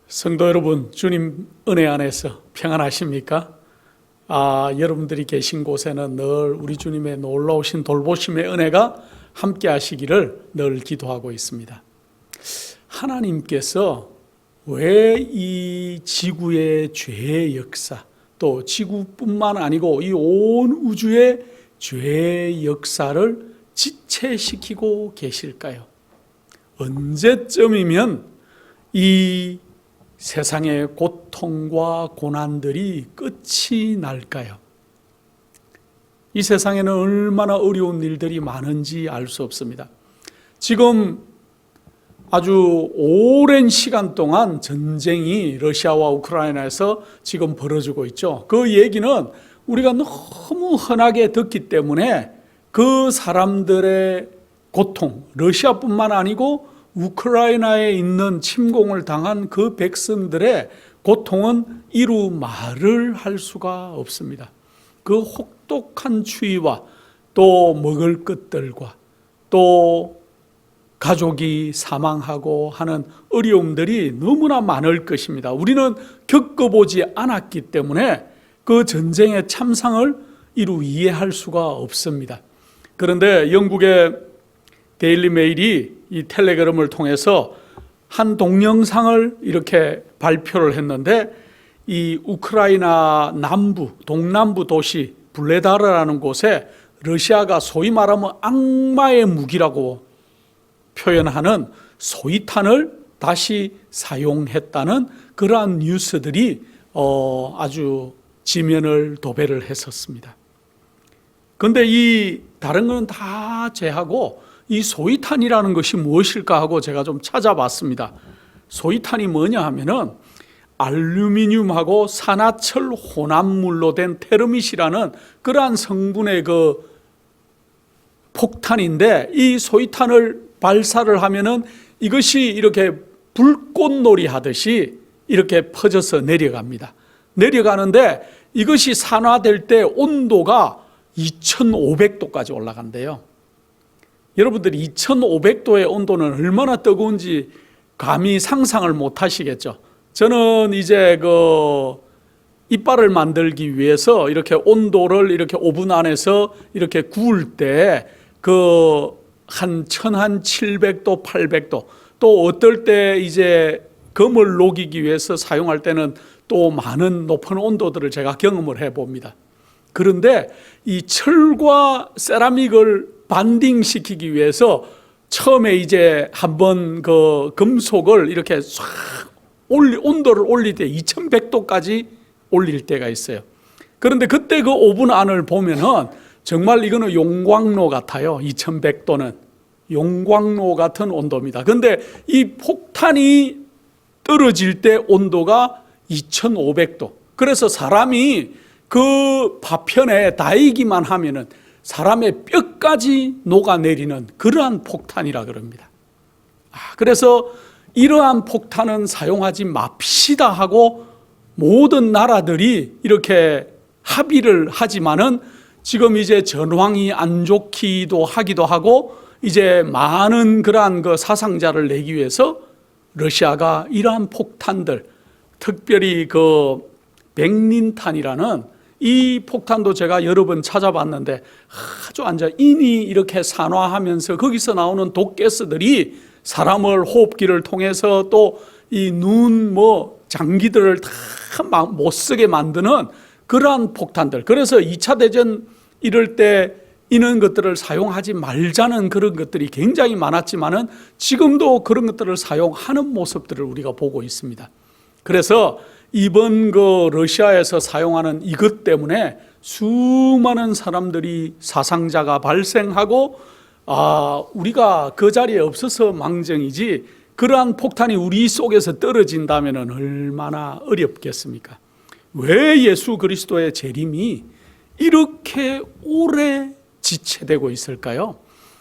성도 여러분, 주님 은혜 안에서 평안하십니까? 여러분들이 계신 곳에는 늘 우리 주님의 놀라우신 돌보심의 은혜가 함께 하시기를 늘 기도하고 있습니다. 하나님께서 왜 이 지구의 죄의 역사, 또 지구뿐만 아니고 이 온 우주의 죄의 역사를 지체시키고 계실까요? 언제쯤이면 이 세상의 고통과 고난들이 끝이 날까요? 이 세상에는 얼마나 어려운 일들이 많은지 알 수 없습니다. 지금 아주 오랜 시간 동안 전쟁이 러시아와 우크라이나에서 지금 벌어지고 있죠. 그 얘기는 우리가 너무 흔하게 듣기 때문에 그 사람들의 고통, 러시아뿐만 아니고 우크라이나에 있는 침공을 당한 그 백성들의 고통은 이루 말을 할 수가 없습니다. 그 혹독한 추위와 또 먹을 것들과 또 가족이 사망하고 하는 어려움들이 너무나 많을 것입니다. 우리는 겪어보지 않았기 때문에 그 전쟁의 참상을 이루 이해할 수가 없습니다. 그런데 영국의 데일리 메일이 이 텔레그램을 통해서 한 동영상을 이렇게 발표를 했는데, 이 우크라이나 남부, 동남부 도시 블레다르라는 곳에 러시아가 소위 말하면 악마의 무기라고 표현하는 소위탄을 다시 사용했다는 그러한 뉴스들이 아주 지면을 도배를 했었습니다. 그런데 이 다른 건 다 제하고 이 소위탄이라는 것이 무엇일까 하고 제가 좀 찾아봤습니다. 소위탄이 뭐냐 하면은 알루미늄하고 산화철 혼합물로 된 테르밋이라는 그러한 성분의 그 폭탄인데, 이 소위탄을 발사를 하면은 이것이 이렇게 불꽃놀이 하듯이 이렇게 퍼져서 내려갑니다. 내려가는데 이것이 산화될 때 온도가 2500도까지 올라간대요. 여러분들이 2500도의 온도는 얼마나 뜨거운지 감히 상상을 못 하시겠죠. 저는 이제 이빨을 만들기 위해서 이렇게 온도를 이렇게 오븐 안에서 이렇게 구울 때 한 1700도, 800도, 또 어떨 때 이제 금을 녹이기 위해서 사용할 때는 또 많은 높은 온도들을 제가 경험을 해봅니다. 그런데 이 철과 세라믹을 반딩시키기 위해서 처음에 이제 한번 그 금속을 이렇게 싹 온도를 올릴 때 2100도까지 올릴 때가 있어요. 그런데 그때 그 오븐 안을 보면은 정말 이거는 용광로 같아요. 2100도는 용광로 같은 온도입니다. 그런데 이 폭탄이 떨어질 때 온도가 2500도. 그래서 사람이 그 파편에 닿기만 하면은 사람의 뼈까지 녹아내리는 그러한 폭탄이라 그럽니다. 그래서 이러한 폭탄은 사용하지 맙시다 하고 모든 나라들이 이렇게 합의를 하지만은 지금 이제 전황이 안 좋기도 하기도 하고 이제 많은 그러한 그 사상자를 내기 위해서 러시아가 이러한 폭탄들, 특별히 그 백린탄이라는 이 폭탄도 제가 여러 번 찾아봤는데 아주 인이 이렇게 산화하면서 거기서 나오는 독가스들이 사람을 호흡기를 통해서 또 이 눈 장기들을 다 못 쓰게 만드는 그러한 폭탄들. 그래서 2차 대전 이럴 때 이런 것들을 사용하지 말자는 그런 것들이 굉장히 많았지만은 지금도 그런 것들을 사용하는 모습들을 우리가 보고 있습니다. 그래서 이번 러시아에서 사용하는 이것 때문에 수많은 사람들이 사상자가 발생하고 우리가 그 자리에 없어서 망정이지 그러한 폭탄이 우리 속에서 떨어진다면 얼마나 어렵겠습니까? 왜 예수 그리스도의 재림이 이렇게 오래 지체되고 있을까요?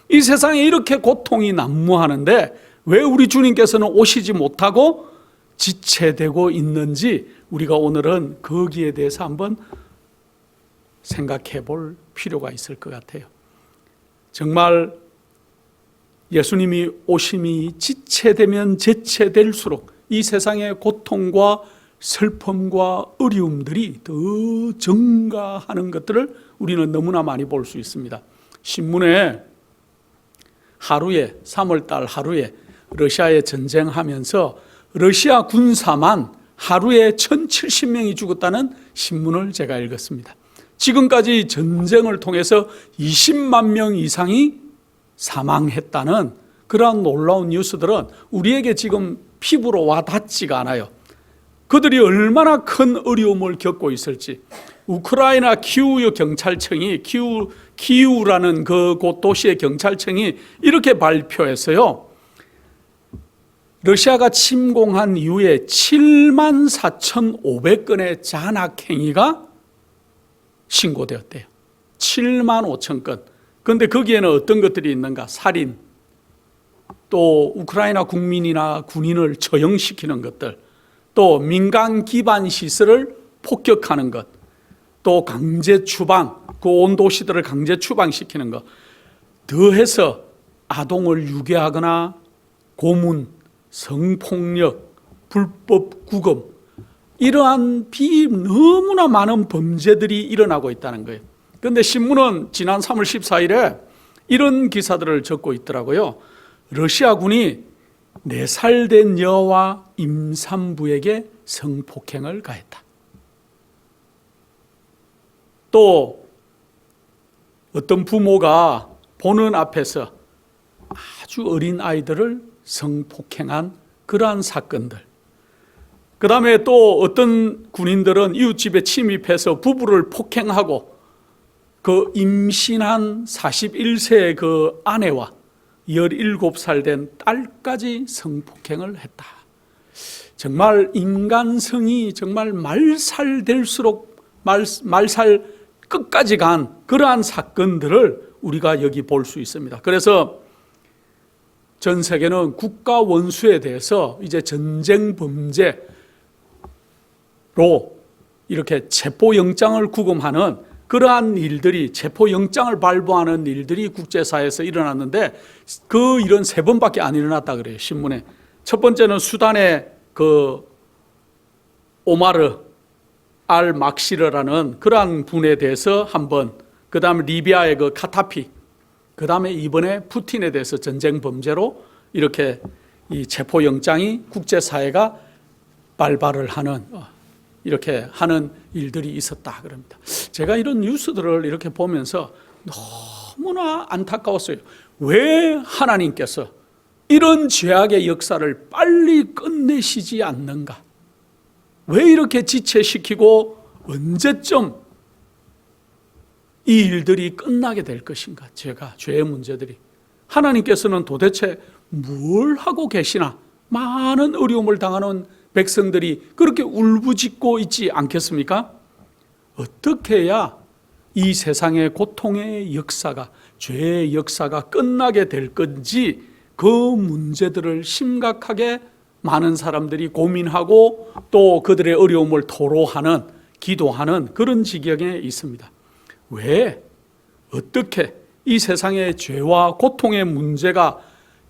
이 세상에 이렇게 고통이 난무하는데 왜 우리 주님께서는 오시지 못하고 지체되고 있는지 우리가 오늘은 거기에 대해서 한번 생각해 볼 필요가 있을 것 같아요. 정말 예수님이 오심이 지체되면 지체될수록 이 세상의 고통과 슬픔과 어려움들이 더 증가하는 것들을 우리는 너무나 많이 볼 수 있습니다. 신문에 하루에 3월달 하루에 러시아에 전쟁하면서 러시아 군사만 하루에 1,070명이 죽었다는 신문을 제가 읽었습니다. 지금까지 전쟁을 통해서 20만 명 이상이 사망했다는 그러한 놀라운 뉴스들은 우리에게 지금 피부로 와 닿지가 않아요. 그들이 얼마나 큰 어려움을 겪고 있을지. 우크라이나 키우의 경찰청이 키우라는 그곳 도시의 경찰청이 이렇게 발표했어요. 러시아가 침공한 이후에 74,500건의 잔악행위가 신고되었대요. 75,000건. 그런데 거기에는 어떤 것들이 있는가? 살인, 또 우크라이나 국민이나 군인을 처형시키는 것들, 또 민간 기반 시설을 폭격하는 것, 또 강제 추방, 그 온 도시들을 강제 추방시키는 것, 더해서 아동을 유괴하거나 고문, 성폭력, 불법 구금, 이러한 너무나 많은 범죄들이 일어나고 있다는 거예요. 그런데 신문은 지난 3월 14일에 이런 기사들을 적고 있더라고요. 러시아군이 4살 된 여와 임산부에게 성폭행을 가했다. 또 어떤 부모가 보는 앞에서 아주 어린 아이들을 성폭행한 그러한 사건들. 그 다음에 또 어떤 군인들은 이웃집에 침입해서 부부를 폭행하고 그 임신한 41세의 그 아내와 17살 된 딸까지 성폭행을 했다. 정말 인간성이 정말 말살될수록 말살 끝까지 간 그러한 사건들을 우리가 여기 볼 수 있습니다. 그래서 전 세계는 국가 원수에 대해서 이제 전쟁 범죄로 이렇게 체포영장을 구금하는 그러한 일들이, 체포영장을 발부하는 일들이 국제사회에서 일어났는데 그 일은 3번밖에 안 일어났다 그래요, 신문에. 첫 번째는 수단의 그 오마르 알 막시르라는 그러한 분에 대해서 한 번, 그 다음에 리비아의 그 카타피, 그 다음에 이번에 푸틴에 대해서 전쟁 범죄로 이렇게 이 체포영장이 국제사회가 발발을 하는, 이렇게 하는 일들이 있었다 그럽니다. 제가 이런 뉴스들을 이렇게 보면서 너무나 안타까웠어요. 왜 하나님께서 이런 죄악의 역사를 빨리 끝내시지 않는가? 왜 이렇게 지체시키고 언제쯤 이 일들이 끝나게 될 것인가? 죄의 문제들이. 하나님께서는 도대체 뭘 하고 계시나? 많은 어려움을 당하는 백성들이 그렇게 울부짖고 있지 않겠습니까? 어떻게 해야 이 세상의 고통의 역사가, 죄의 역사가 끝나게 될 건지 그 문제들을 심각하게 많은 사람들이 고민하고 또 그들의 어려움을 토로하는, 기도하는 그런 지경에 있습니다. 왜? 어떻게 이 세상의 죄와 고통의 문제가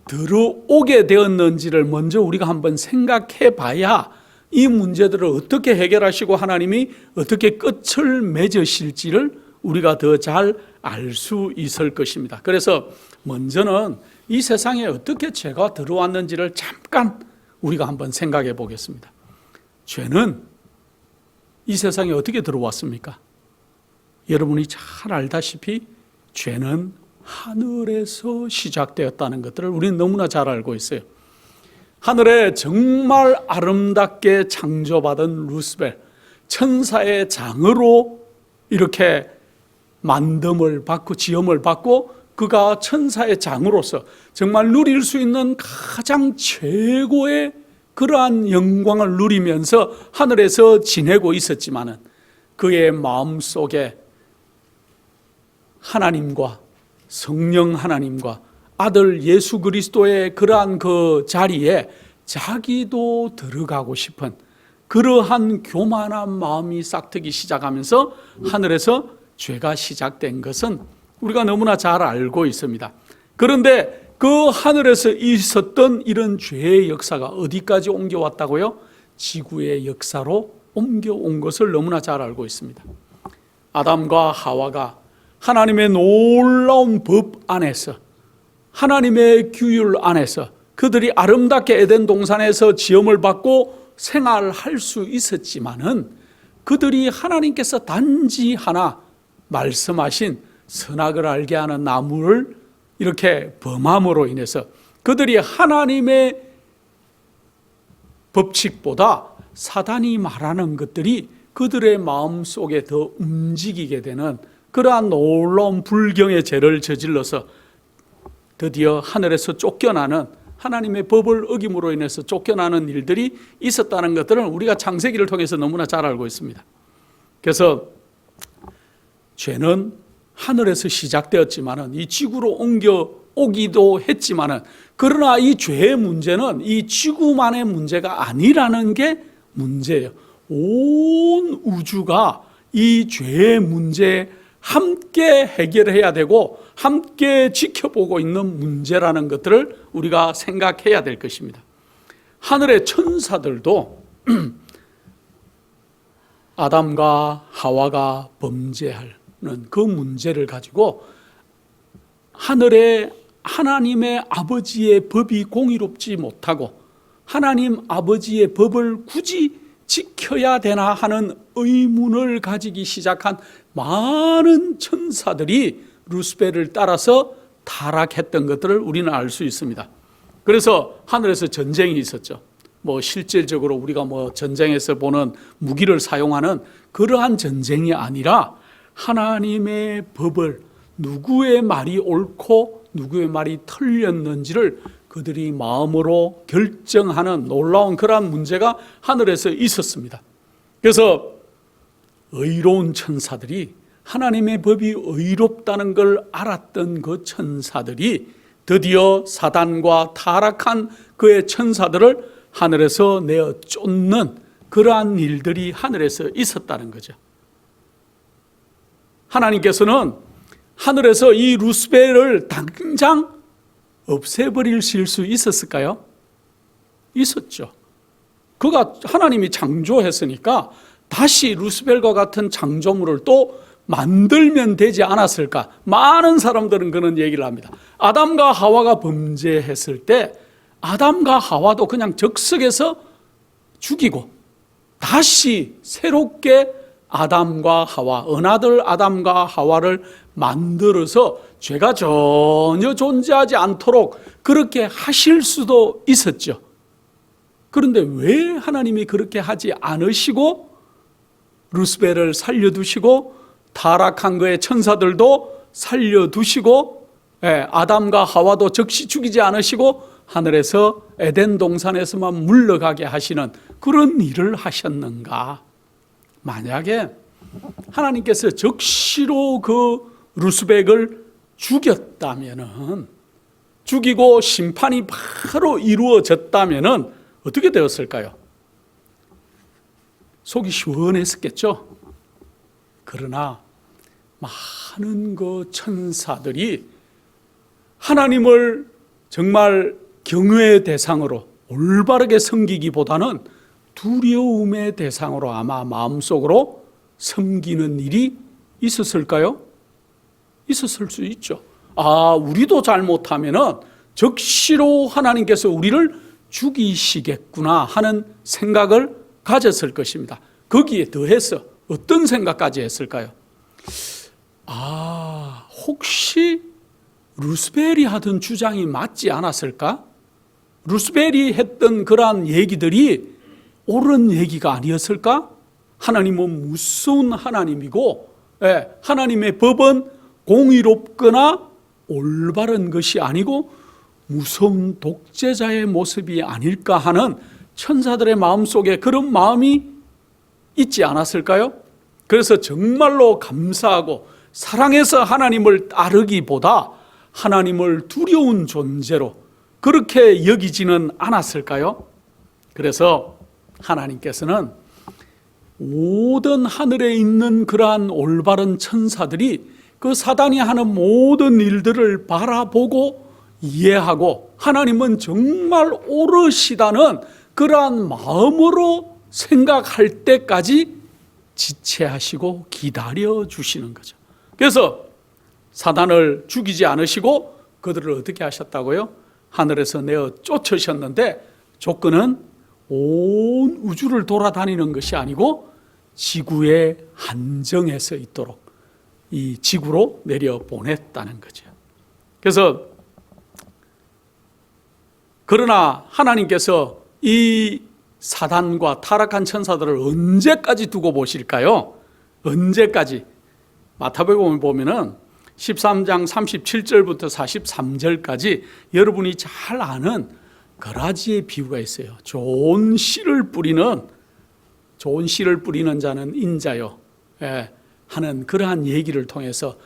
들어오게 되었는지를 먼저 우리가 한번 생각해 봐야 이 문제들을 어떻게 해결하시고 하나님이 어떻게 끝을 맺으실지를 우리가 더 잘 알 수 있을 것입니다. 그래서 먼저는 이 세상에 어떻게 죄가 들어왔는지를 잠깐 우리가 한번 생각해 보겠습니다. 죄는 이 세상에 어떻게 들어왔습니까? 여러분이 잘 알다시피 죄는 하늘에서 시작되었다는 것들을 우리는 너무나 잘 알고 있어요. 하늘에 정말 아름답게 창조받은 루스벨, 천사의 장으로 이렇게 만듦을 받고 지음을 받고 그가 천사의 장으로서 정말 누릴 수 있는 가장 최고의 그러한 영광을 누리면서 하늘에서 지내고 있었지만은 그의 마음속에 하나님과 성령 하나님과 아들 예수 그리스도의 그러한 그 자리에 자기도 들어가고 싶은 그러한 교만한 마음이 싹트기 시작하면서 하늘에서 죄가 시작된 것은 우리가 너무나 잘 알고 있습니다. 그런데 그 하늘에서 있었던 이런 죄의 역사가 어디까지 옮겨왔다고요? 지구의 역사로 옮겨온 것을 너무나 잘 알고 있습니다. 아담과 하와가 하나님의 놀라운 법 안에서, 하나님의 규율 안에서 그들이 아름답게 에덴 동산에서 지음을 받고 생활할 수 있었지만은, 그들이 하나님께서 단지 하나 말씀하신 선악을 알게 하는 나무를 이렇게 범함으로 인해서 그들이 하나님의 법칙보다 사단이 말하는 것들이 그들의 마음속에 더 움직이게 되는 그러한 놀라운 불경의 죄를 저질러서 드디어 하늘에서 쫓겨나는, 하나님의 법을 어김으로 인해서 쫓겨나는 일들이 있었다는 것들은 우리가 창세기를 통해서 너무나 잘 알고 있습니다. 그래서 죄는 하늘에서 시작되었지만은 이 지구로 옮겨오기도 했지만은, 그러나 이 죄의 문제는 이 지구만의 문제가 아니라는 게 문제예요. 온 우주가 이 죄의 문제에 함께 해결해야 되고 함께 지켜보고 있는 문제라는 것들을 우리가 생각해야 될 것입니다. 하늘의 천사들도 아담과 하와가 범죄하는 그 문제를 가지고 하늘에 하나님의 아버지의 법이 공의롭지 못하고 하나님 아버지의 법을 굳이 지켜야 되나 하는 의문을 가지기 시작한 많은 천사들이 루스벨을 따라서 타락했던 것들을 우리는 알 수 있습니다. 그래서 하늘에서 전쟁이 있었죠. 실질적으로 우리가 전쟁에서 보는 무기를 사용하는 그러한 전쟁이 아니라 하나님의 법을, 누구의 말이 옳고 누구의 말이 틀렸는지를 그들이 마음으로 결정하는 놀라운 그러한 문제가 하늘에서 있었습니다. 그래서 의로운 천사들이, 하나님의 법이 의롭다는 걸 알았던 그 천사들이 드디어 사단과 타락한 그의 천사들을 하늘에서 내어 쫓는 그러한 일들이 하늘에서 있었다는 거죠. 하나님께서는 하늘에서 이 루스벨을 당장 없애버리실 수 있었을까요? 있었죠. 그가 하나님이 창조했으니까 다시 루스벨과 같은 창조물을 또 만들면 되지 않았을까? 많은 사람들은 그런 얘기를 합니다. 아담과 하와가 범죄했을 때 아담과 하와도 그냥 적석에서 죽이고 다시 새롭게 아담과 하와, 은하들 아담과 하와를 만들어서 죄가 전혀 존재하지 않도록 그렇게 하실 수도 있었죠. 그런데 왜 하나님이 그렇게 하지 않으시고 루스벨을 살려두시고 타락한 그의 천사들도 살려두시고 아담과 하와도 즉시 죽이지 않으시고 하늘에서 에덴 동산에서만 물러가게 하시는 그런 일을 하셨는가? 만약에 하나님께서 즉시로 그 루스벨을 죽였다면은, 죽이고 심판이 바로 이루어졌다면은 어떻게 되었을까요? 속이 시원했었겠죠. 그러나 많은 그 천사들이 하나님을 정말 경외의 대상으로 올바르게 섬기기보다는 두려움의 대상으로 아마 마음속으로 섬기는 일이 있었을까요? 있었을 수 있죠. 우리도 잘못하면은 적시로 하나님께서 우리를 죽이시겠구나 하는 생각을 가졌을 것입니다. 거기에 더해서 어떤 생각까지 했을까요? 혹시 루스벨이 하던 주장이 맞지 않았을까? 루스벨이 했던 그러한 얘기들이 옳은 얘기가 아니었을까? 하나님은 무서운 하나님이고 하나님의 법은 공의롭거나 올바른 것이 아니고 무서운 독재자의 모습이 아닐까 하는 천사들의 마음속에 그런 마음이 있지 않았을까요? 그래서 정말로 감사하고 사랑해서 하나님을 따르기보다 하나님을 두려운 존재로 그렇게 여기지는 않았을까요? 그래서 하나님께서는 모든 하늘에 있는 그러한 올바른 천사들이 그 사단이 하는 모든 일들을 바라보고 이해하고 하나님은 정말 옳으시다는 그러한 마음으로 생각할 때까지 지체하시고 기다려 주시는 거죠. 그래서 사단을 죽이지 않으시고 그들을 어떻게 하셨다고요? 하늘에서 내어 쫓으셨는데 조건은 온 우주를 돌아다니는 것이 아니고 지구의 한정에서 있도록 이 지구로 내려 보냈다는 거죠. 그래서 그러나 하나님께서 이 사단과 타락한 천사들을 언제까지 두고 보실까요? 언제까지? 마태복음 보면은 13장 37절부터 43절까지 여러분이 잘 아는 거라지의 비유가 있어요. 좋은 씨를 뿌리는 자는 인자요. 하는 그러한 얘기를 통해서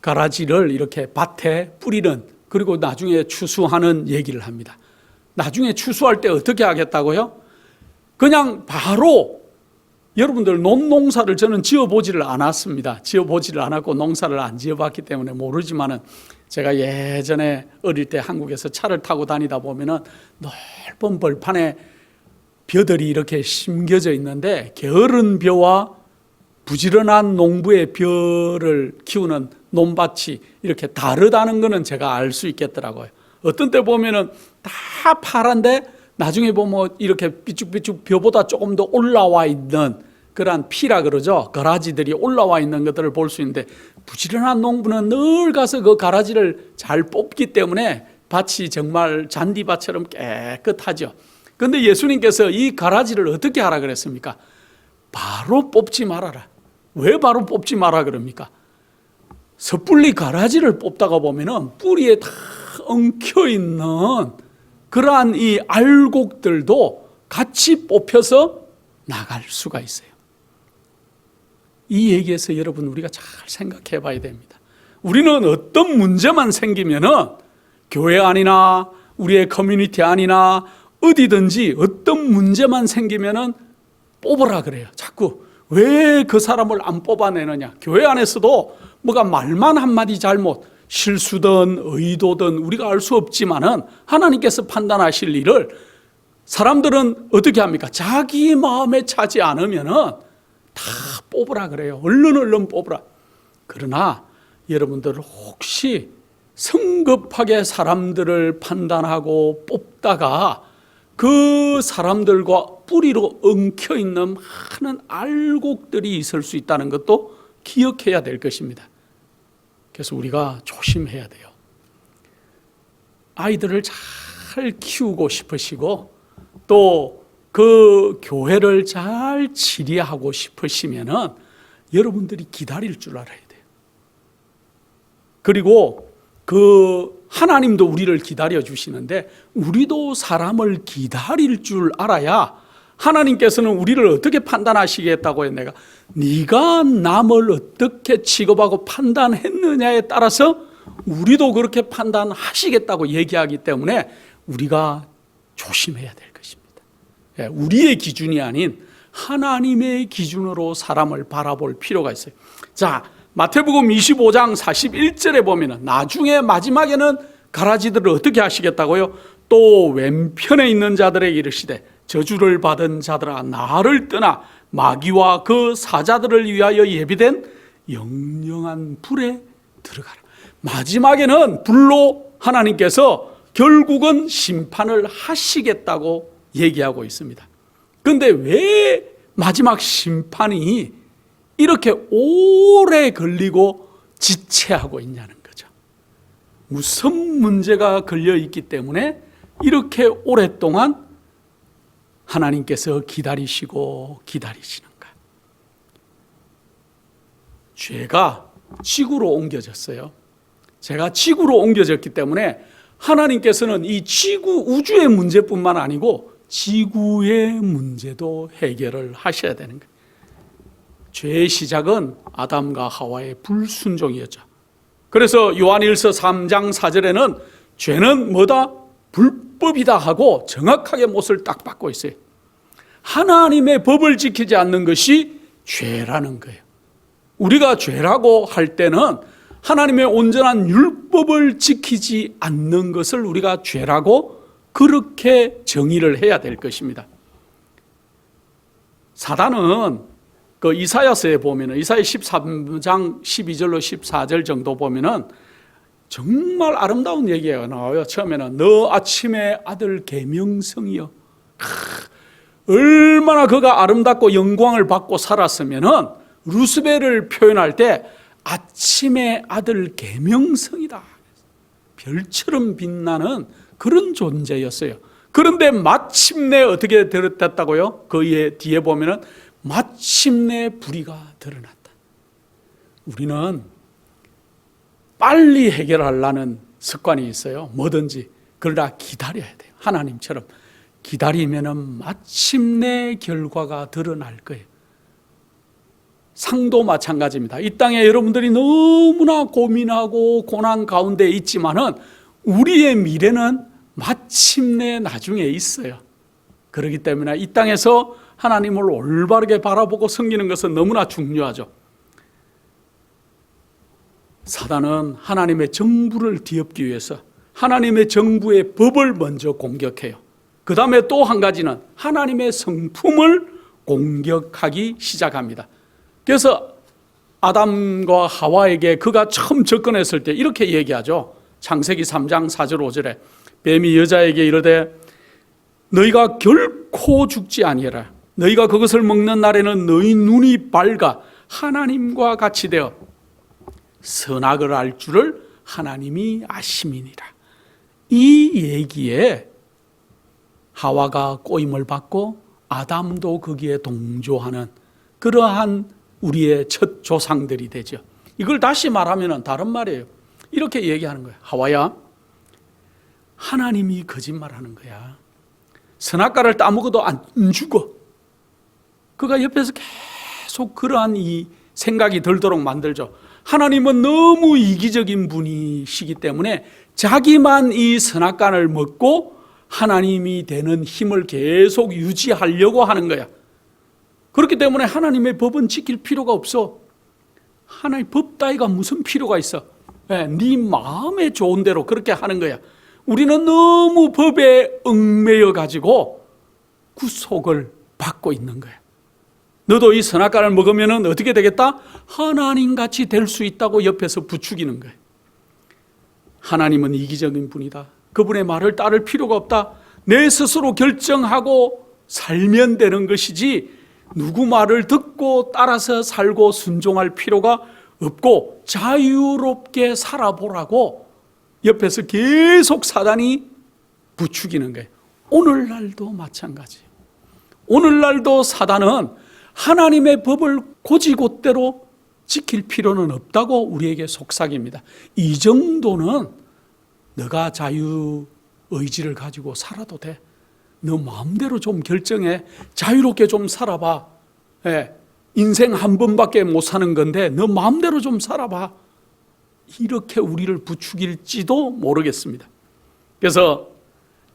가라지를 이렇게 밭에 뿌리는, 그리고 나중에 추수하는 얘기를 합니다. 나중에 추수할 때 어떻게 하겠다고요? 그냥 바로 여러분들 논농사를 저는 지어보지를 않았습니다. 지어보지를 않았고 농사를 안 지어봤기 때문에 모르지만은 제가 예전에 어릴 때 한국에서 차를 타고 다니다 보면은 넓은 벌판에 벼들이 이렇게 심겨져 있는데 게으른 벼와 부지런한 농부의 벼를 키우는 논밭이 이렇게 다르다는 것은 제가 알 수 있겠더라고요. 어떤 때 보면은 다 파란데 나중에 보면 이렇게 삐죽삐죽 벼보다 조금 더 올라와 있는 그러한 피라 그러죠. 가라지들이 올라와 있는 것들을 볼 수 있는데 부지런한 농부는 늘 가서 그 가라지를 잘 뽑기 때문에 밭이 정말 잔디밭처럼 깨끗하죠. 그런데 예수님께서 이 가라지를 어떻게 하라 그랬습니까? 바로 뽑지 말아라. 왜 바로 뽑지 마라 그럽니까? 섣불리 가라지를 뽑다가 보면은 뿌리에 다 엉켜 있는 그러한 이 알곡들도 같이 뽑혀서 나갈 수가 있어요. 이 얘기에서 여러분 우리가 잘 생각해 봐야 됩니다. 우리는 어떤 문제만 생기면은 교회 안이나 우리의 커뮤니티 안이나 어디든지 어떤 문제만 생기면은 뽑으라 그래요. 자꾸 왜 그 사람을 안 뽑아내느냐. 교회 안에서도 뭐가 말만 한마디 잘못, 실수든 의도든 우리가 알 수 없지만은 하나님께서 판단하실 일을 사람들은 어떻게 합니까? 자기 마음에 차지 않으면은 다 뽑으라 그래요. 얼른 뽑으라. 그러나 여러분들 혹시 성급하게 사람들을 판단하고 뽑다가 그 사람들과 뿌리로 엉켜 있는 많은 알곡들이 있을 수 있다는 것도 기억해야 될 것입니다. 그래서 우리가 조심해야 돼요. 아이들을 잘 키우고 싶으시고 또 그 교회를 잘 지리하고 싶으시면은 여러분들이 기다릴 줄 알아야 돼요. 그리고 그 하나님도 우리를 기다려 주시는데 우리도 사람을 기다릴 줄 알아야 하나님께서는 우리를 어떻게 판단하시겠다고 해요. 내가 네가 남을 어떻게 취급하고 판단했느냐에 따라서 우리도 그렇게 판단하시겠다고 얘기하기 때문에 우리가 조심해야 될 것입니다. 우리의 기준이 아닌 하나님의 기준으로 사람을 바라볼 필요가 있어요. 자, 마태복음 25장 41절에 보면은 나중에 마지막에는 가라지들을 어떻게 하시겠다고요? 또 왼편에 있는 자들에게 이르시되 저주를 받은 자들아 나를 떠나 마귀와 그 사자들을 위하여 예비된 영영한 불에 들어가라. 마지막에는 불로 하나님께서 결국은 심판을 하시겠다고 얘기하고 있습니다. 그런데 왜 마지막 심판이 이렇게 오래 걸리고 지체하고 있냐는 거죠. 무슨 문제가 걸려 있기 때문에 이렇게 오랫동안 하나님께서 기다리시고 기다리시는가? 죄가 지구로 옮겨졌어요. 제가 지구로 옮겨졌기 때문에 하나님께서는 이 지구 우주의 문제뿐만 아니고 지구의 문제도 해결을 하셔야 되는 거예요. 죄의 시작은 아담과 하와의 불순종이었죠. 그래서 요한일서 3장 4절에는 죄는 뭐다? 불법이다 하고 정확하게 못을 딱 받고 있어요. 하나님의 법을 지키지 않는 것이 죄라는 거예요. 우리가 죄라고 할 때는 하나님의 온전한 율법을 지키지 않는 것을 우리가 죄라고 그렇게 정의를 해야 될 것입니다. 사단은 그 이사야서에 보면은, 이사야 13장 12절로 14절 정도 보면은 정말 아름다운 얘기가 나와요. 처음에는 너 아침의 아들 계명성이여. 얼마나 그가 아름답고 영광을 받고 살았으면은 루스벨을 표현할 때 아침의 아들 계명성이다. 별처럼 빛나는 그런 존재였어요. 그런데 마침내 어떻게 됐다고요? 그 뒤에 보면은 마침내 불의가 드러났다. 우리는 빨리 해결하려는 습관이 있어요. 뭐든지. 그러나 기다려야 돼요. 하나님처럼 기다리면은 마침내 결과가 드러날 거예요. 상도 마찬가지입니다. 이 땅에 여러분들이 너무나 고민하고 고난 가운데 있지만은 우리의 미래는 마침내 나중에 있어요. 그렇기 때문에 이 땅에서 하나님을 올바르게 바라보고 섬기는 것은 너무나 중요하죠. 사단은 하나님의 정부를 뒤엎기 위해서 하나님의 정부의 법을 먼저 공격해요. 그 다음에 또 한 가지는 하나님의 성품을 공격하기 시작합니다. 그래서 아담과 하와에게 그가 처음 접근했을 때 이렇게 얘기하죠. 창세기 3장 4절 5절에 뱀이 여자에게 이르되 너희가 결코 죽지 아니하라. 너희가 그것을 먹는 날에는 너희 눈이 밝아 하나님과 같이 되어 선악을 알 줄을 하나님이 아심이니라. 이 얘기에 하와가 꼬임을 받고 아담도 거기에 동조하는 그러한 우리의 첫 조상들이 되죠. 이걸 다시 말하면 다른 말이에요. 이렇게 얘기하는 거예요. 하와야, 하나님이 거짓말하는 거야. 선악과를 따먹어도 안 죽어. 그가 옆에서 계속 그러한 이 생각이 들도록 만들죠. 하나님은 너무 이기적인 분이시기 때문에 자기만 이 선악과를 먹고 하나님이 되는 힘을 계속 유지하려고 하는 거야. 그렇기 때문에 하나님의 법은 지킬 필요가 없어. 하나님 법 따위가 무슨 필요가 있어? 네 마음에 좋은 대로 그렇게 하는 거야. 우리는 너무 법에 얽매여 가지고 구속을 받고 있는 거야. 너도 이 선악과를 먹으면 어떻게 되겠다? 하나님같이 될 수 있다고 옆에서 부추기는 거예요. 하나님은 이기적인 분이다. 그분의 말을 따를 필요가 없다. 내 스스로 결정하고 살면 되는 것이지 누구 말을 듣고 따라서 살고 순종할 필요가 없고 자유롭게 살아보라고 옆에서 계속 사단이 부추기는 거예요. 오늘날도 마찬가지예요. 오늘날도 사단은 하나님의 법을 곧이곧대로 지킬 필요는 없다고 우리에게 속삭입니다. 이 정도는 너가 자유의지를 가지고 살아도 돼. 너 마음대로 좀 결정해. 자유롭게 좀 살아봐. 인생 한 번밖에 못 사는 건데 너 마음대로 좀 살아봐. 이렇게 우리를 부추길지도 모르겠습니다. 그래서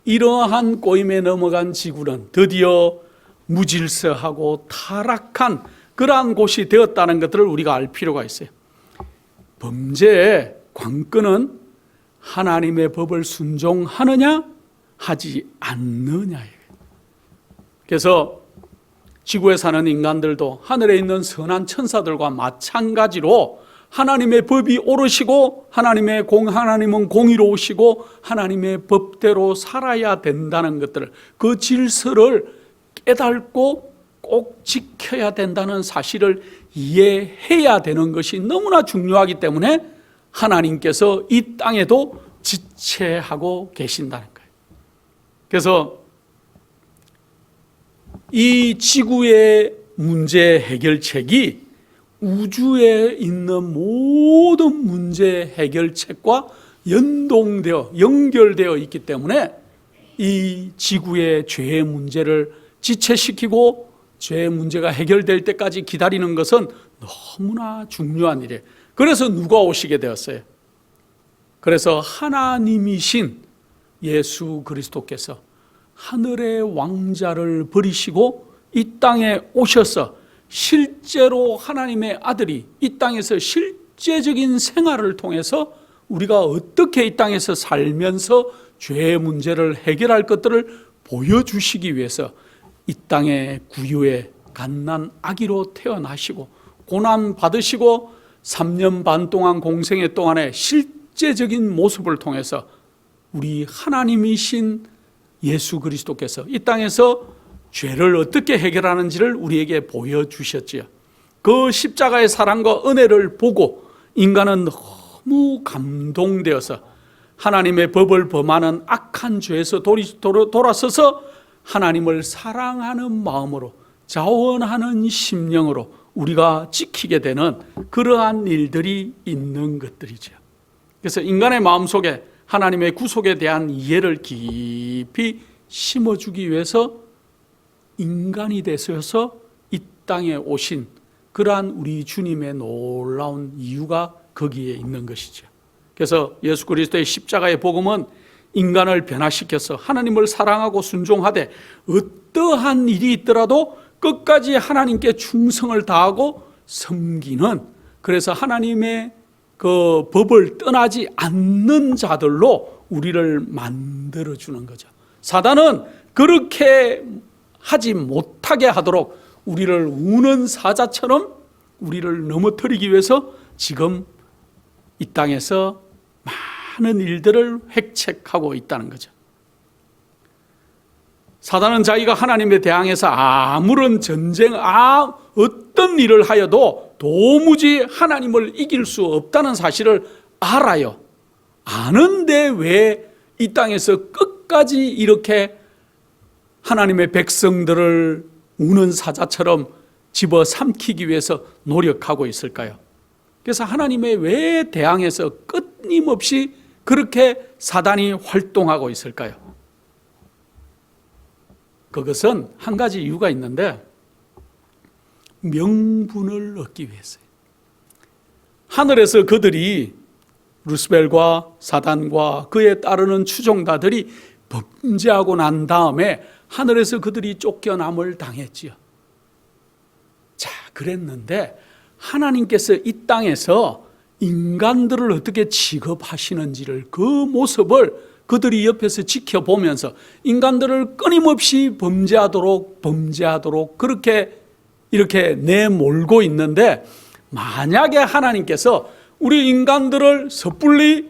이러한 꼬임에 넘어간 지구는 드디어 무질서하고 타락한 그러한 곳이 되었다는 것들을 우리가 알 필요가 있어요. 범죄의 관건은 하나님의 법을 순종하느냐 하지 않느냐예요. 그래서 지구에 사는 인간들도 하늘에 있는 선한 천사들과 마찬가지로 하나님의 법이 옳으시고 하나님은 공의로우시고 하나님의 법대로 살아야 된다는 것들을, 그 질서를 깨닫고 꼭 지켜야 된다는 사실을 이해해야 되는 것이 너무나 중요하기 때문에 하나님께서 이 땅에도 지체하고 계신다는 거예요. 그래서 이 지구의 문제 해결책이 우주에 있는 모든 문제 해결책과 연결되어 있기 때문에 이 지구의 죄의 문제를 지체시키고 죄의 문제가 해결될 때까지 기다리는 것은 너무나 중요한 일이에요. 그래서 누가 오시게 되었어요? 그래서 하나님이신 예수 그리스도께서 하늘의 왕자를 버리시고 이 땅에 오셔서 실제로 하나님의 아들이 이 땅에서 실제적인 생활을 통해서 우리가 어떻게 이 땅에서 살면서 죄의 문제를 해결할 것들을 보여주시기 위해서 이 땅의 구유의 갓난 아기로 태어나시고 고난 받으시고 3년 반 동안 공생애 동안의 실제적인 모습을 통해서 우리 하나님이신 예수 그리스도께서 이 땅에서 죄를 어떻게 해결하는지를 우리에게 보여주셨지요. 그 십자가의 사랑과 은혜를 보고 인간은 너무 감동되어서 하나님의 법을 범하는 악한 죄에서 돌아서서 하나님을 사랑하는 마음으로 자원하는 심령으로 우리가 지키게 되는 그러한 일들이 있는 것들이죠. 그래서 인간의 마음속에 하나님의 구속에 대한 이해를 깊이 심어주기 위해서 인간이 되셔서 이 땅에 오신 그러한 우리 주님의 놀라운 이유가 거기에 있는 것이죠. 그래서 예수 그리스도의 십자가의 복음은 인간을 변화시켜서 하나님을 사랑하고 순종하되 어떠한 일이 있더라도 끝까지 하나님께 충성을 다하고 섬기는, 그래서 하나님의 그 법을 떠나지 않는 자들로 우리를 만들어주는 거죠. 사단은 그렇게 하지 못하게 하도록 우리를 우는 사자처럼 우리를 넘어뜨리기 위해서 지금 이 땅에서 많은 일들을 획책하고 있다는 거죠. 사단은 자기가 하나님에 대항해서 아무런 전쟁, 어떤 일을 하여도 도무지 하나님을 이길 수 없다는 사실을 알아요. 아는데 왜 이 땅에서 끝까지 이렇게 하나님의 백성들을 우는 사자처럼 집어삼키기 위해서 노력하고 있을까요? 그래서 하나님에 왜 대항해서 끊임없이 그렇게 사단이 활동하고 있을까요? 그것은 한 가지 이유가 있는데 명분을 얻기 위해서요. 하늘에서 그들이 루스벨과 사단과 그에 따르는 추종자들이 범죄하고 난 다음에 하늘에서 그들이 쫓겨남을 당했지요. 자, 그랬는데 하나님께서 이 땅에서 인간들을 어떻게 취급하시는지를 그 모습을 그들이 옆에서 지켜보면서 인간들을 끊임없이 범죄하도록 그렇게 이렇게 내몰고 있는데, 만약에 하나님께서 우리 인간들을 섣불리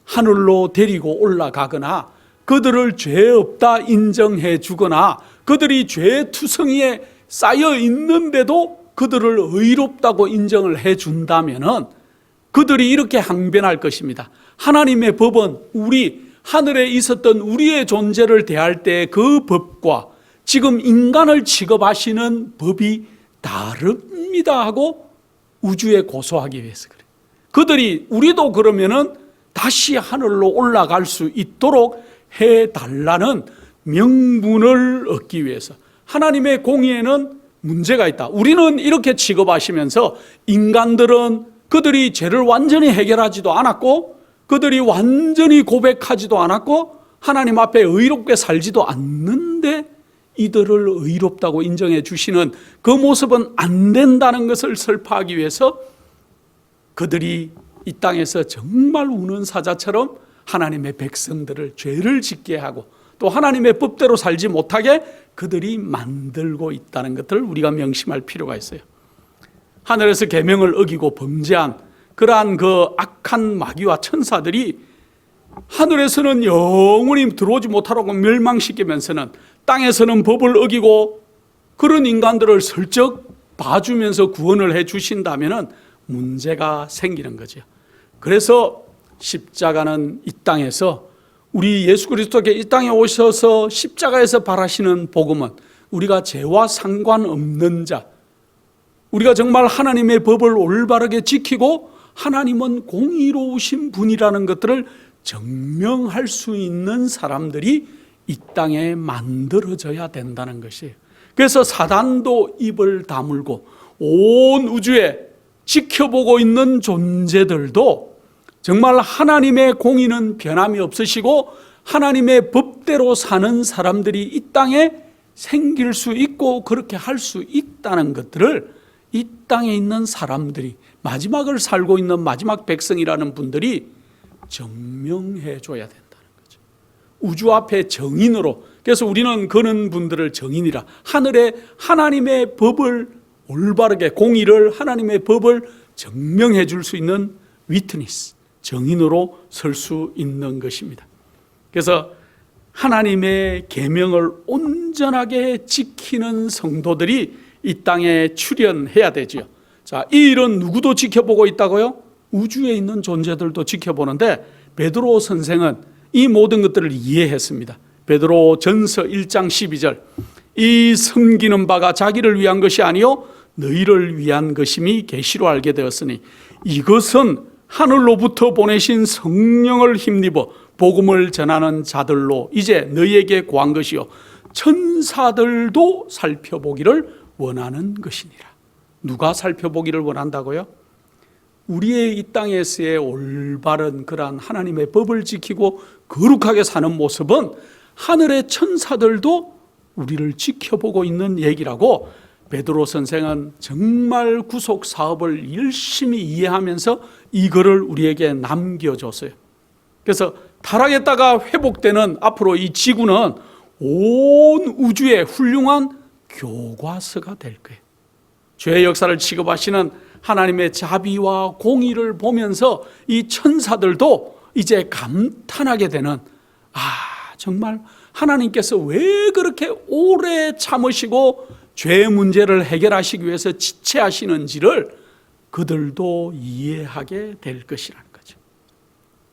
하늘로 데리고 올라가거나 그들을 죄 없다 인정해 주거나 그들이 죄 투성이에 쌓여 있는데도 그들을 의롭다고 인정을 해 준다면은 그들이 이렇게 항변할 것입니다. 하나님의 법은 우리 하늘에 있었던 우리의 존재를 대할 때 그 법과 지금 인간을 취급하시는 법이 다릅니다 하고 우주에 고소하기 위해서 그래요. 그들이 우리도 그러면은 다시 하늘로 올라갈 수 있도록 해달라는 명분을 얻기 위해서. 하나님의 공의에는 문제가 있다. 우리는 이렇게 취급하시면서 인간들은 그들이 죄를 완전히 해결하지도 않았고 그들이 완전히 고백하지도 않았고 하나님 앞에 의롭게 살지도 않는데 이들을 의롭다고 인정해 주시는 그 모습은 안 된다는 것을 설파하기 위해서 그들이 이 땅에서 정말 우는 사자처럼 하나님의 백성들을 죄를 짓게 하고 또 하나님의 법대로 살지 못하게 그들이 만들고 있다는 것을 우리가 명심할 필요가 있어요. 하늘에서 계명을 어기고 범죄한 그러한 그 악한 마귀와 천사들이 하늘에서는 영원히 들어오지 못하라고 멸망시키면서는 땅에서는 법을 어기고 그런 인간들을 슬쩍 봐주면서 구원을 해 주신다면 문제가 생기는 거죠. 그래서 십자가는 이 땅에서 우리 예수 그리스도께 이 땅에 오셔서 십자가에서 바라시는 복음은 우리가 죄와 상관없는 자, 우리가 정말 하나님의 법을 올바르게 지키고 하나님은 공의로우신 분이라는 것들을 증명할 수 있는 사람들이 이 땅에 만들어져야 된다는 것이에요. 그래서 사단도 입을 다물고 온 우주에 지켜보고 있는 존재들도 정말 하나님의 공의는 변함이 없으시고 하나님의 법대로 사는 사람들이 이 땅에 생길 수 있고 그렇게 할 수 있다는 것들을 이 땅에 있는 사람들이, 마지막을 살고 있는 마지막 백성이라는 분들이 증명해 줘야 된다는 거죠. 우주 앞에 정인으로, 그래서 우리는 그런 분들을 정인이라, 하늘에 하나님의 법을 올바르게, 공의를, 하나님의 법을 증명해 줄 수 있는 위트니스, 정인으로 설 수 있는 것입니다. 그래서 하나님의 계명을 온전하게 지키는 성도들이 이 땅에 출현해야 되지요. 자, 이 일은 누구도 지켜보고 있다고요? 우주에 있는 존재들도 지켜보는데, 베드로 선생은 이 모든 것들을 이해했습니다. 베드로 전서 1장 12절, 이 섬기는 바가 자기를 위한 것이 아니요 너희를 위한 것임이 계시로 알게 되었으니 이것은 하늘로부터 보내신 성령을 힘입어 복음을 전하는 자들로 이제 너희에게 구한 것이요 천사들도 살펴보기를 원하는 것이니라. 누가 살펴보기를 원한다고요? 우리의 이 땅에서의 올바른 그러한 하나님의 법을 지키고 거룩하게 사는 모습은 하늘의 천사들도 우리를 지켜보고 있는 얘기라고 베드로 선생은 정말 구속 사업을 열심히 이해하면서 이거를 우리에게 남겨줬어요. 그래서 타락했다가 회복되는 앞으로 이 지구는 온 우주의 훌륭한 교과서가 될 거예요. 죄의 역사를 취급하시는 하나님의 자비와 공의를 보면서 이 천사들도 이제 감탄하게 되는, 정말 하나님께서 왜 그렇게 오래 참으시고 죄의 문제를 해결하시기 위해서 지체하시는지를 그들도 이해하게 될 것이라는 거죠.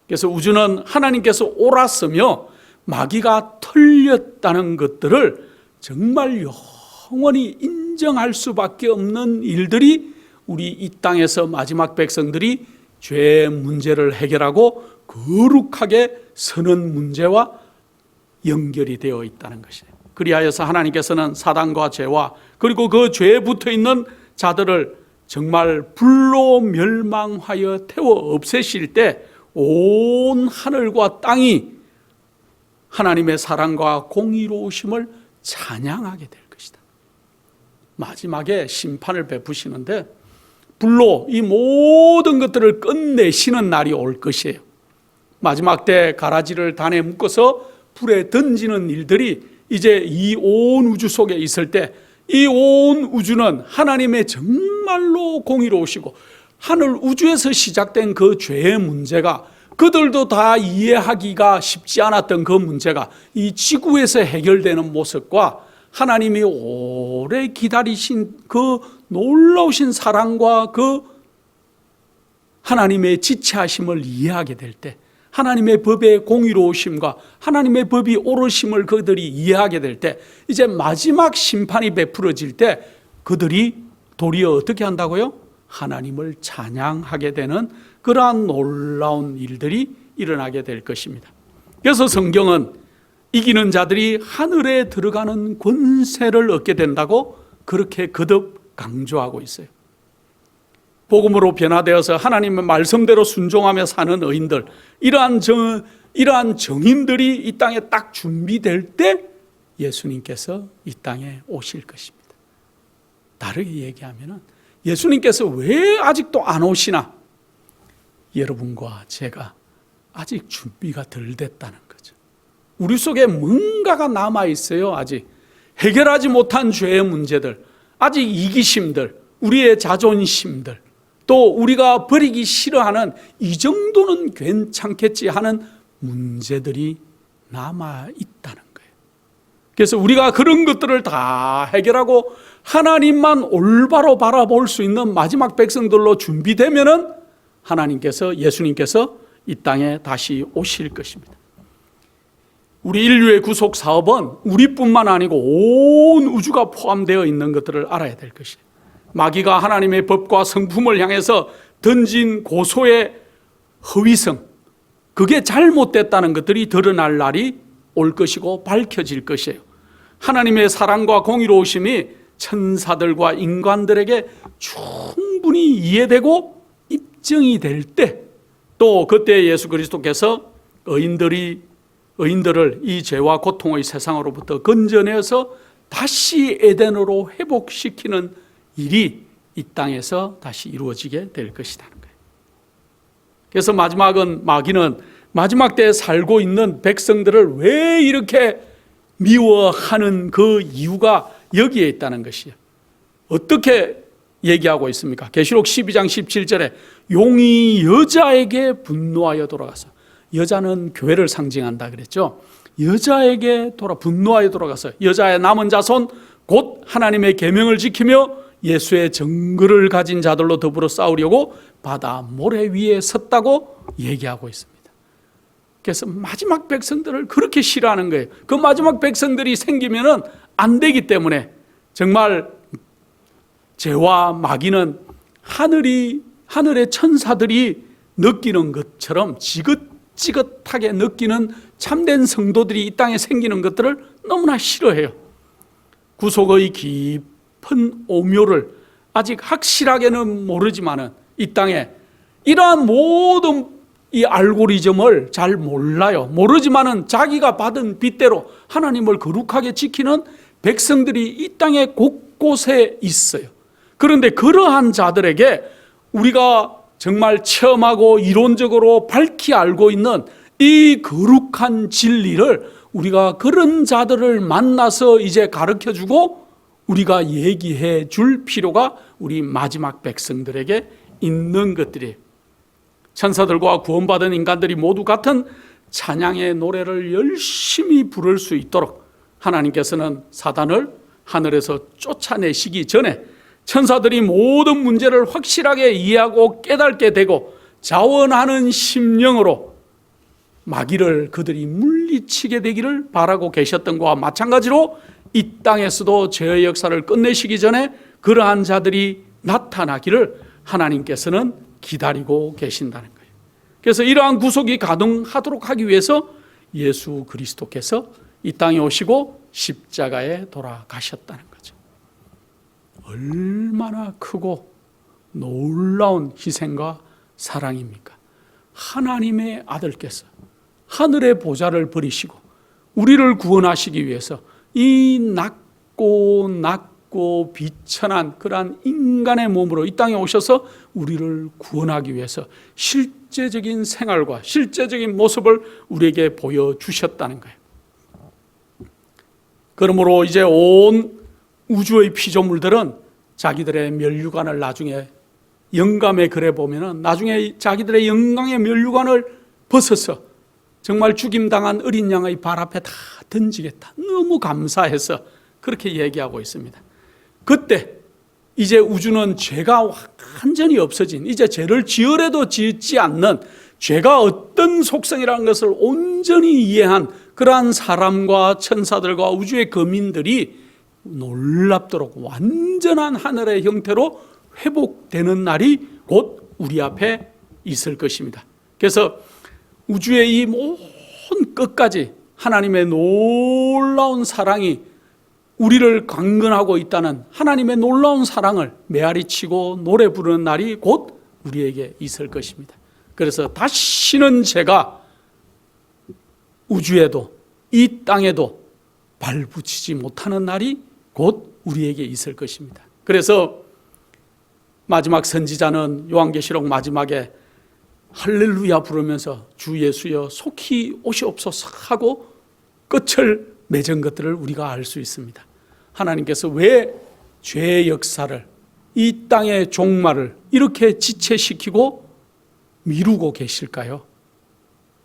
그래서 우주는 하나님께서 옳았으며 마귀가 틀렸다는 것들을 정말 영원히 인정할 수밖에 없는 일들이 우리 이 땅에서 마지막 백성들이 죄의 문제를 해결하고 거룩하게 서는 문제와 연결이 되어 있다는 것이에요. 그리하여서 하나님께서는 사단과 죄와 그리고 그 죄에 붙어있는 자들을 정말 불로 멸망하여 태워 없애실 때 온 하늘과 땅이 하나님의 사랑과 공의로우심을 찬양하게 될 것이다. 마지막에 심판을 베푸시는데 불로 이 모든 것들을 끝내시는 날이 올 것이에요. 마지막 때 가라지를 단에 묶어서 불에 던지는 일들이 이제 이 온 우주 속에 있을 때 이 온 우주는 하나님의 정말로 공의로우시고 하늘 우주에서 시작된 그 죄의 문제가 그들도 다 이해하기가 쉽지 않았던 그 문제가 이 지구에서 해결되는 모습과 하나님이 오래 기다리신 그 놀라우신 사랑과 그 하나님의 지체하심을 이해하게 될 때 하나님의 법의 공의로우심과 하나님의 법이 옳으심을 그들이 이해하게 될 때 이제 마지막 심판이 베풀어질 때 그들이 도리어 어떻게 한다고요? 하나님을 찬양하게 되는 그러한 놀라운 일들이 일어나게 될 것입니다. 그래서 성경은 이기는 자들이 하늘에 들어가는 권세를 얻게 된다고 그렇게 거듭 강조하고 있어요. 복음으로 변화되어서 하나님의 말씀대로 순종하며 사는 의인들, 이러한 정인들이 이 땅에 딱 준비될 때 예수님께서 이 땅에 오실 것입니다. 다르게 얘기하면 예수님께서 왜 아직도 안 오시나? 여러분과 제가 아직 준비가 덜 됐다는 거죠. 우리 속에 뭔가가 남아있어요. 아직 해결하지 못한 죄의 문제들, 아직 이기심들, 우리의 자존심들, 또 우리가 버리기 싫어하는 이 정도는 괜찮겠지 하는 문제들이 남아있다는 거예요. 그래서 우리가 그런 것들을 다 해결하고 하나님만 올바로 바라볼 수 있는 마지막 백성들로 준비되면은 하나님께서, 예수님께서 이 땅에 다시 오실 것입니다. 우리 인류의 구속 사업은 우리뿐만 아니고 온 우주가 포함되어 있는 것들을 알아야 될 것이에요. 마귀가 하나님의 법과 성품을 향해서 던진 고소의 허위성, 그게 잘못됐다는 것들이 드러날 날이 올 것이고 밝혀질 것이에요. 하나님의 사랑과 공의로우심이 천사들과 인간들에게 충분히 이해되고 입증이 될 때, 또 그때 예수 그리스도께서 의인들을 이 죄와 고통의 세상으로부터 건져내서 다시 에덴으로 회복시키는 일이 이 땅에서 다시 이루어지게 될 것이라는 거예요. 그래서 마귀는 마지막 때에 살고 있는 백성들을 왜 이렇게 미워하는 그 이유가 여기에 있다는 것이에요. 어떻게 얘기하고 있습니까? 계시록 12장 17절에 용이 여자에게 분노하여 돌아가서, 여자는 교회를 상징한다 그랬죠. 여자에게 분노하여 돌아가서 여자의 남은 자손 곧 하나님의 계명을 지키며 예수의 증거를 가진 자들로 더불어 싸우려고 바다 모래 위에 섰다고 얘기하고 있습니다. 그래서 마지막 백성들을 그렇게 싫어하는 거예요. 그 마지막 백성들이 생기면은 안 되기 때문에 정말 죄와 마귀는 하늘의 천사들이 느끼는 것처럼 지긋지긋하게 느끼는 참된 성도들이 이 땅에 생기는 것들을 너무나 싫어해요. 구속의 깊은 오묘를 아직 확실하게는 모르지만은 이 땅에 이러한 모든 이 알고리즘을 잘 모르지만은 자기가 받은 빚대로 하나님을 거룩하게 지키는 백성들이 이 땅에 곳곳에 있어요. 그런데 그러한 자들에게 우리가 정말 체험하고 이론적으로 밝히 알고 있는 이 거룩한 진리를 우리가 그런 자들을 만나서 이제 가르쳐주고 우리가 얘기해 줄 필요가 우리 마지막 백성들에게 있는 것들이에요. 천사들과 구원받은 인간들이 모두 같은 찬양의 노래를 열심히 부를 수 있도록 하나님께서는 사단을 하늘에서 쫓아내시기 전에 천사들이 모든 문제를 확실하게 이해하고 깨닫게 되고 자원하는 심령으로 마귀를 그들이 물리치게 되기를 바라고 계셨던 것과 마찬가지로 이 땅에서도 죄의 역사를 끝내시기 전에 그러한 자들이 나타나기를 하나님께서는 기다리고 계신다는 거예요. 그래서 이러한 구속이 가능하도록 하기 위해서 예수 그리스도께서 이 땅에 오시고 십자가에 돌아가셨다는 거죠. 얼마나 크고 놀라운 희생과 사랑입니까? 하나님의 아들께서 하늘의 보좌를 버리시고 우리를 구원하시기 위해서 이 낮고 비천한 그러한 인간의 몸으로 이 땅에 오셔서 우리를 구원하기 위해서 실제적인 생활과 실제적인 모습을 우리에게 보여주셨다는 거예요. 그러므로 이제 온 우주의 피조물들은 자기들의 멸류관을 나중에 영감의 글에 보면은 나중에 자기들의 영광의 멸류관을 벗어서 정말 죽임당한 어린 양의 발 앞에 다 던지겠다. 너무 감사해서 그렇게 얘기하고 있습니다. 그때 이제 우주는 죄가 완전히 없어진, 이제 죄를 지으려도 짓지 않는 죄가 어떤 속성이라는 것을 온전히 이해한 그러한 사람과 천사들과 우주의 거민들이 놀랍도록 완전한 하늘의 형태로 회복되는 날이 곧 우리 앞에 있을 것입니다. 그래서 우주의 이 모든 끝까지 하나님의 놀라운 사랑이 우리를 강건하고 있다는 하나님의 놀라운 사랑을 메아리치고 노래 부르는 날이 곧 우리에게 있을 것입니다. 그래서 다시는 죄가 우주에도 이 땅에도 발붙이지 못하는 날이 곧 우리에게 있을 것입니다. 그래서 마지막 선지자는 요한계시록 마지막에 할렐루야 부르면서 주 예수여 속히 오시옵소서 하고 끝을 맺은 것들을 우리가 알 수 있습니다. 하나님께서 왜 죄의 역사를, 이 땅의 종말을 이렇게 지체시키고 미루고 계실까요?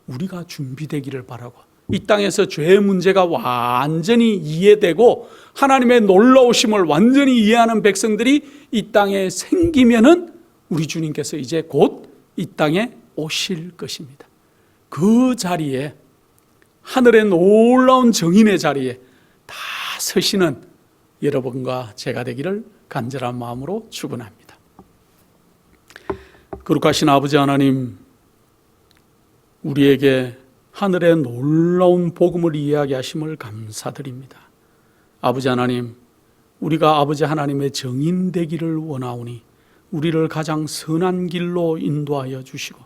우리가 준비되기를 바라고 이 땅에서 죄의 문제가 완전히 이해되고 하나님의 놀라우심을 완전히 이해하는 백성들이 이 땅에 생기면은 우리 주님께서 이제 곧 이 땅에 오실 것입니다. 그 자리에 하늘의 놀라운 정인의 자리에 다 서시는 여러분과 제가 되기를 간절한 마음으로 축원합니다. 거룩하신 아버지 하나님, 우리에게 하늘의 놀라운 복음을 이해하게 하심을 감사드립니다. 아버지 하나님, 우리가 아버지 하나님의 정인 되기를 원하오니 우리를 가장 선한 길로 인도하여 주시고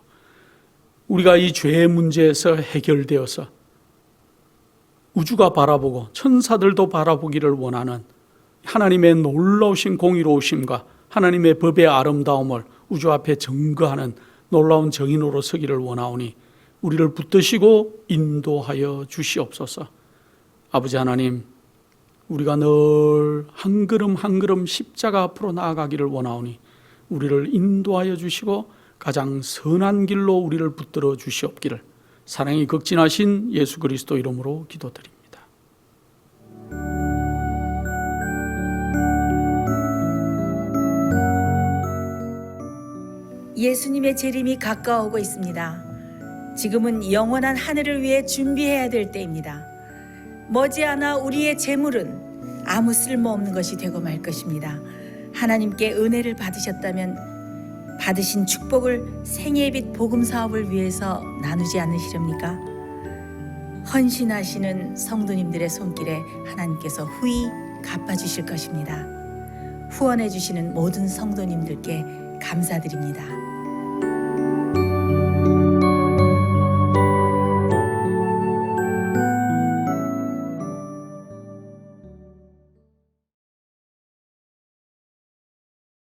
우리가 이 죄의 문제에서 해결되어서 우주가 바라보고 천사들도 바라보기를 원하는 하나님의 놀라우신 공의로우심과 하나님의 법의 아름다움을 우주 앞에 증거하는 놀라운 정인으로 서기를 원하오니 우리를 붙드시고 인도하여 주시옵소서. 아버지 하나님, 우리가 늘 한 걸음 한 걸음 십자가 앞으로 나아가기를 원하오니 우리를 인도하여 주시고 가장 선한 길로 우리를 붙들어 주시옵기를 사랑이 극진하신 예수 그리스도 이름으로 기도드립니다. 예수님의 재림이 가까워오고 있습니다. 지금은 영원한 하늘을 위해 준비해야 될 때입니다. 머지않아 우리의 재물은 아무 쓸모없는 것이 되고 말 것입니다. 하나님께 은혜를 받으셨다면 받으신 축복을 생애의 빛 복음 사업을 위해서 나누지 않으시렵니까? 헌신하시는 성도님들의 손길에 하나님께서 후히 갚아주실 것입니다. 후원해 주시는 모든 성도님들께 감사드립니다.